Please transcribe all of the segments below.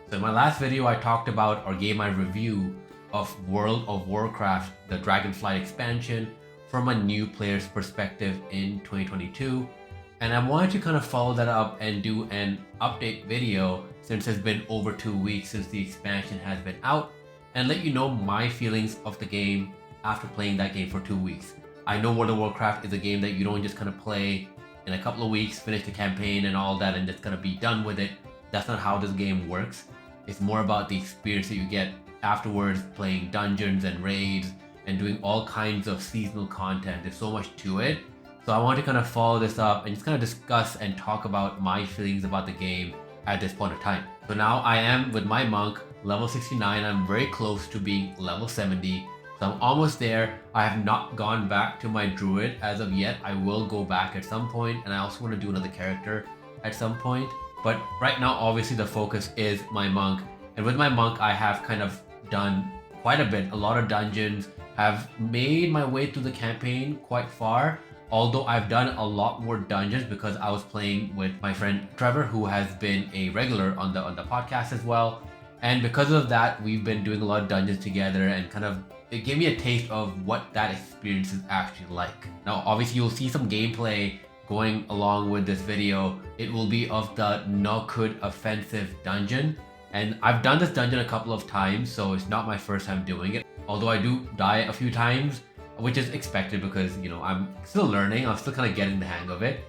So in my last video, I talked about or gave my review of World of Warcraft, the Dragonflight expansion, from a new player's perspective in 2022. And I wanted to kind of follow that up and do an update video since it's been over 2 weeks since the expansion has been out, and let you know my feelings of the game after playing that game for 2 weeks. I know World of Warcraft is a game that you don't just kind of play in a couple of weeks, finish the campaign and all that, and just kind of be done with it. That's not how this game works. It's more about the experience that you get afterwards, playing dungeons and raids and doing all kinds of seasonal content. There's so much to it. So I want to kind of follow this up and just kind of discuss and talk about my feelings about the game at this point of time. So now I am with my monk, level 69. I'm very close to being level 70. So I'm almost there. I have not gone back to my druid as of yet. I will go back at some point, and I also want to do another character at some point. But right now, obviously the focus is my monk. And with my monk, I have kind of done quite a bit, a lot of dungeons, have made my way through the campaign quite far. Although I've done a lot more dungeons because I was playing with my friend Trevor, who has been a regular on the podcast as well. And because of that, we've been doing a lot of dungeons together, and kind of it gave me a taste of what that experience is actually like. Now, obviously you'll see some gameplay going along with this video. It will be of the Nokud Offensive dungeon. And I've done this dungeon a couple of times, so it's not my first time doing it. Although I do die a few times, which is expected because, you know, I'm still learning. I'm still kind of getting the hang of it.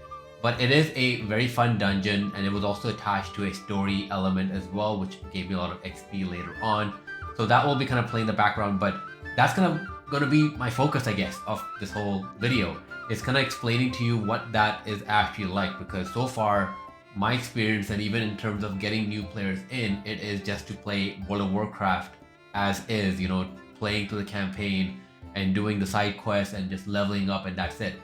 But it is a very fun dungeon, and it was also attached to a story element as well, which gave me a lot of XP later on. So that will be kind of playing the background, but that's kind of going to be my focus, I guess, of this whole video. It's kind of explaining to you what that is actually like, because so far, my experience, and even in terms of getting new players in, it is just to play World of Warcraft as is, you know, playing through the campaign and doing the side quests and just leveling up, and that's it.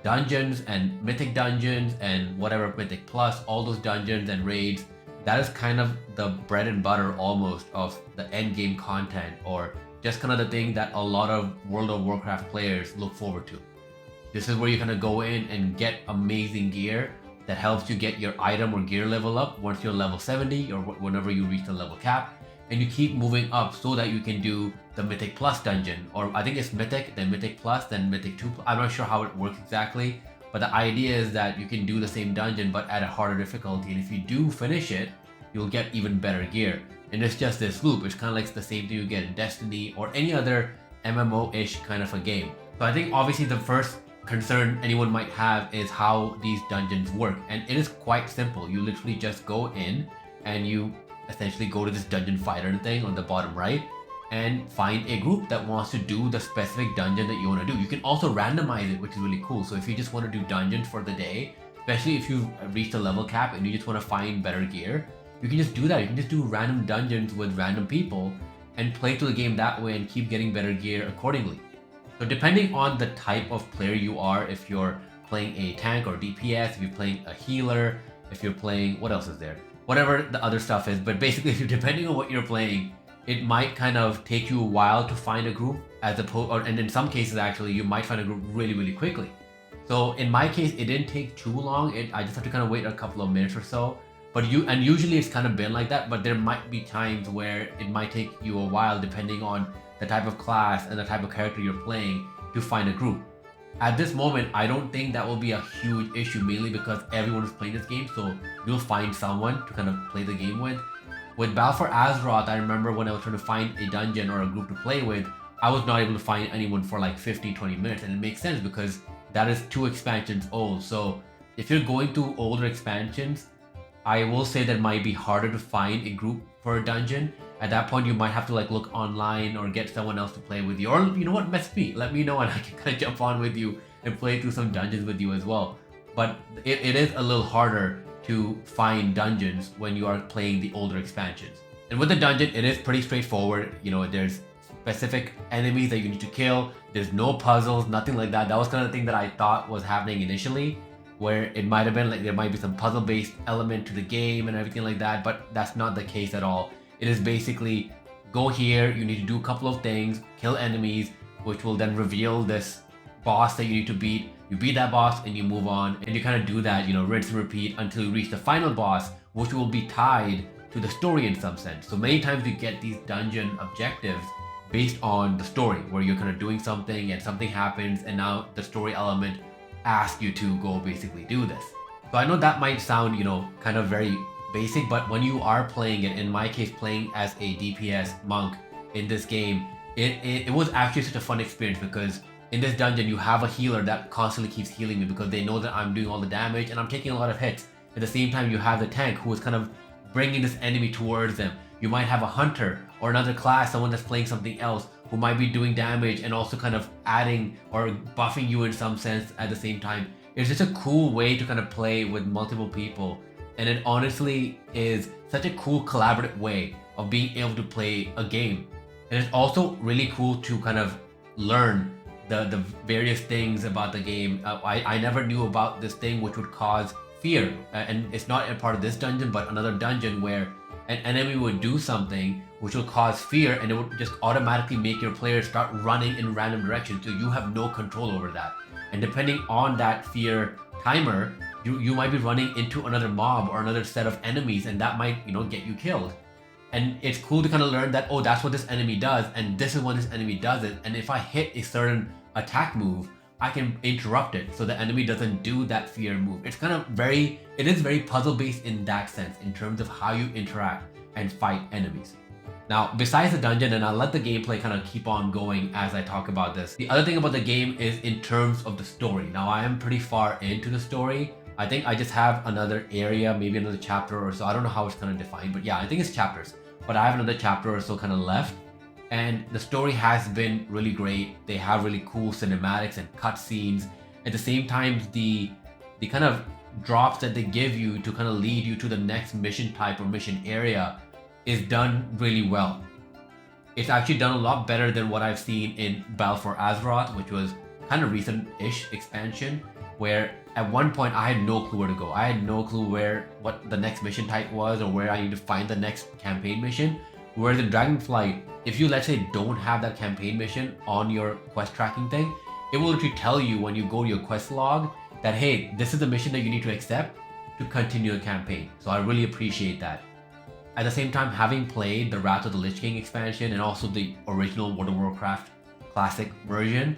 Dungeons and Mythic dungeons and whatever Mythic Plus, all those dungeons and raids, that is kind of the bread and butter almost of the end game content, or just kind of the thing that a lot of World of Warcraft players look forward to. This is where you kind of go in and get amazing gear that helps you get your item or gear level up once you're level 70 or whenever you reach the level cap, and you keep moving up so that you can do the Mythic Plus dungeon, or I think it's Mythic, then Mythic Plus, then Mythic 2. I'm not sure how it works exactly, but the idea is that you can do the same dungeon but at a harder difficulty, and if you do finish it, you'll get even better gear. And it's just this loop. It's kind of like the same thing you get in Destiny or any other MMO-ish kind of a game. So I think obviously the first concern anyone might have is how these dungeons work, and it is quite simple. You literally just go in and you essentially go to this dungeon fighter thing on the bottom right and find a group that wants to do the specific dungeon that you want to do. You can also randomize it, which is really cool. So if you just want to do dungeons for the day, especially if you've reached a level cap and you just want to find better gear, you can just do that. You can just do random dungeons with random people and play through the game that way and keep getting better gear accordingly. So depending on the type of player you are, if you're playing a tank or DPS, if you're playing a healer, if you're playing, what else is there? Whatever the other stuff is, but basically if you're depending on what you're playing, it might kind of take you a while to find a group, as opposed, and in some cases actually you might find a group really quickly. So in my case, it didn't take too long. I just have to kind of wait a couple of minutes or so. But usually it's kind of been like that, but there might be times where it might take you a while depending on the type of class and the type of character you're playing to find a group. At this moment, I don't think that will be a huge issue, mainly because everyone is playing this game, so you'll find someone to kind of play the game with. With Balfour Azeroth, I remember when I was trying to find a dungeon or a group to play with, I was not able to find anyone for like 15-20 minutes, and it makes sense because that is 2 expansions old. So if you're going through older expansions, I will say that it might be harder to find a group for a dungeon. At that point, you might have to like look online or get someone else to play with you. Or you know what, message me, let me know and I can kind of jump on with you and play through some dungeons with you as well. But it is a little harder to find dungeons when you are playing the older expansions. And with the dungeon, it is pretty straightforward. You know, there's specific enemies that you need to kill. There's no puzzles, nothing like that. That was kind of the thing that I thought was happening initially, where it might have been like there might be some puzzle-based element to the game and everything like that, but that's not the case at all. It is basically go here, you need to do a couple of things, kill enemies, which will then reveal this boss that you need to beat. You beat that boss and you move on, and you kind of do that, you know, rinse and repeat until you reach the final boss, which will be tied to the story in some sense. So many times you get these dungeon objectives based on the story, where you're kind of doing something and something happens, and now the story element asks you to go basically do this. So I know that might sound, kind of very basic, but when you are playing it, in my case, playing as a DPS monk in this game, it was actually such a fun experience, because in this dungeon you have a healer that constantly keeps healing me because they know that I'm doing all the damage and I'm taking a lot of hits. At the same time, you have the tank who is kind of bringing this enemy towards them. You might have a hunter or another class, someone that's playing something else, who might be doing damage and also kind of adding or buffing you in some sense at the same time. It's just a cool way to kind of play with multiple people, and it honestly is such a cool collaborative way of being able to play a game. And it's also really cool to kind of learn the various things about the game. I never knew about this thing which would cause fear, and it's not a part of this dungeon, but another dungeon where an enemy would do something which will cause fear, and it would just automatically make your players start running in random directions, so you have no control over that. And depending on that fear timer, you might be running into another mob or another set of enemies, and that might get you killed. And it's cool to kind of learn that, oh, that's what this enemy does, and this is when this enemy does it, and if I hit a certain attack move, I can interrupt it so the enemy doesn't do that fear move. It's kind of it is very puzzle based in that sense, in terms of how you interact and fight enemies. Now, besides the dungeon, and I'll let the gameplay kind of keep on going as I talk about this, the other thing about the game is in terms of the story. Now, I am pretty far into the story. I think I just have another area, maybe another chapter or so. I don't know how it's kind of defined, but yeah, I think it's chapters. But I have another chapter or so kind of left. And the story has been really great. They have really cool cinematics and cutscenes. At the same time, the kind of drops that they give you to kind of lead you to the next mission type or mission area is done really well. It's actually done a lot better than what I've seen in Battle for Azeroth, which was kind of recent-ish expansion, where at one point I had no clue where to go. I had no clue what the next mission type was, or where I need to find the next campaign mission. Whereas in Dragonflight, if you, let's say, don't have that campaign mission on your quest tracking thing, it will literally tell you when you go to your quest log that, hey, this is the mission that you need to accept to continue the campaign. So I really appreciate that. At the same time, having played the Wrath of the Lich King expansion and also the original World of Warcraft classic version,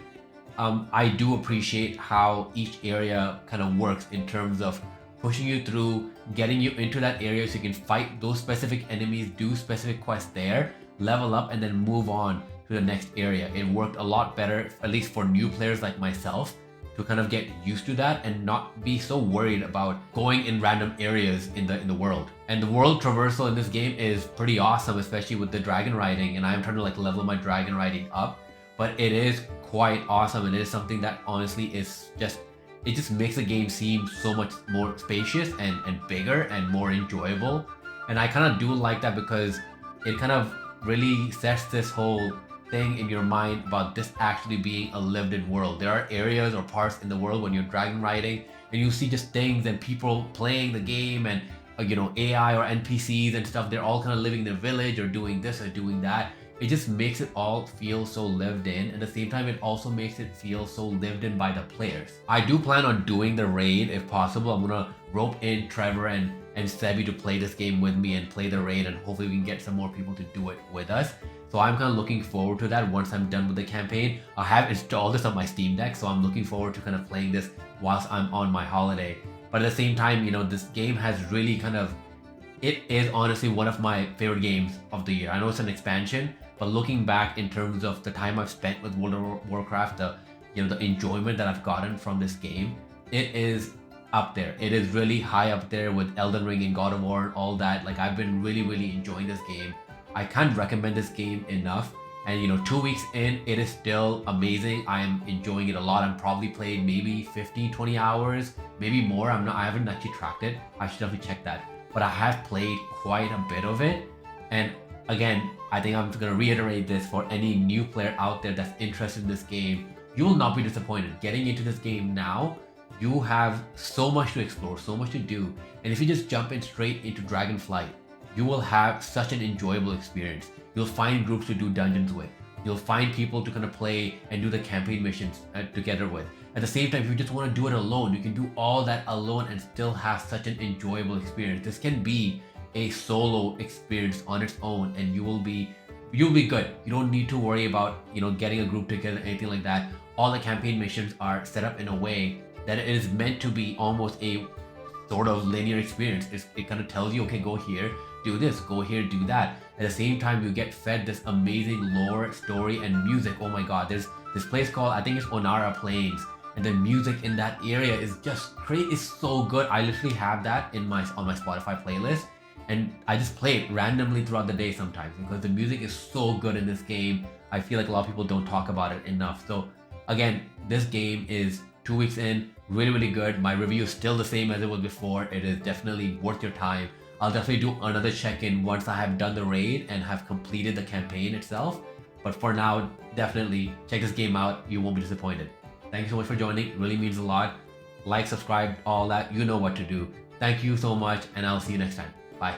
I do appreciate how each area kind of works in terms of pushing you through, getting you into that area so you can fight those specific enemies, do specific quests there, level up, and then move on to the next area. It worked a lot better, at least for new players like myself, to kind of get used to that and not be so worried about going in random areas in the world. And the world traversal in this game is pretty awesome, especially with the dragon riding, and I'm trying to level my dragon riding up, but it is quite awesome, and it is something that honestly is it just makes the game seem so much more spacious and bigger and more enjoyable. And I kind of do like that, because it kind of really sets this whole thing in your mind about this actually being a lived-in world. There are areas or parts in the world when you're dragon riding and you see just things and people playing the game, and AI or NPCs and stuff, they're all kind of living in their village or doing this or doing that. It just makes it all feel so lived in. At the same time, it also makes it feel so lived in by the players. I do plan on doing the raid if possible. I'm gonna rope in Trevor and Sebi to play this game with me and play the raid, and hopefully we can get some more people to do it with us. So I'm kind of looking forward to that once I'm done with the campaign. I have installed this on my Steam Deck, so I'm looking forward to kind of playing this whilst I'm on my holiday. But at the same time, this game has really it is honestly one of my favorite games of the year. I know it's an expansion, but looking back in terms of the time I've spent with World of Warcraft, the enjoyment that I've gotten from this game, it is up there. It is really high up there with Elden Ring and God of War and all that. I've been really, really enjoying this game. I can't recommend this game enough. And 2 weeks in, it is still amazing. I am enjoying it a lot. I'm probably played maybe 15, 20 hours, maybe more. I haven't actually tracked it. I should definitely check that. But I have played quite a bit of it. And again, I think I'm going to reiterate this for any new player out there that's interested in this game. You will not be disappointed. Getting into this game now, you have so much to explore, so much to do. And if you just jump in straight into Dragonflight, you will have such an enjoyable experience. You'll find groups to do dungeons with. You'll find people to kind of play and do the campaign missions together with. At the same time, if you just want to do it alone, you can do all that alone and still have such an enjoyable experience. This can be a solo experience on its own, and you'll be good. You don't need to worry about getting a group together, anything like that. All the campaign missions are set up in a way that it is meant to be almost a sort of linear experience. It kind of tells you, okay, go here, do this, go here, do that. At the same time, you get fed this amazing lore, story, and music. Oh my god, there's this place called, I think it's Onara Plains, and the music in that area is just crazy. It's so good. I literally have that on my Spotify playlist, and I just play it randomly throughout the day sometimes because the music is so good in this game. I feel like a lot of people don't talk about it enough. So again, this game is 2 weeks in, really good. My review is still the same as it was before. It is definitely worth your time. I'll definitely do another check-in once I have done the raid and have completed the campaign itself. But for now, definitely check this game out. You won't be disappointed. Thank you so much for joining. It really means a lot. Like, subscribe, all that. You know what to do. Thank you so much, and I'll see you next time. Bye.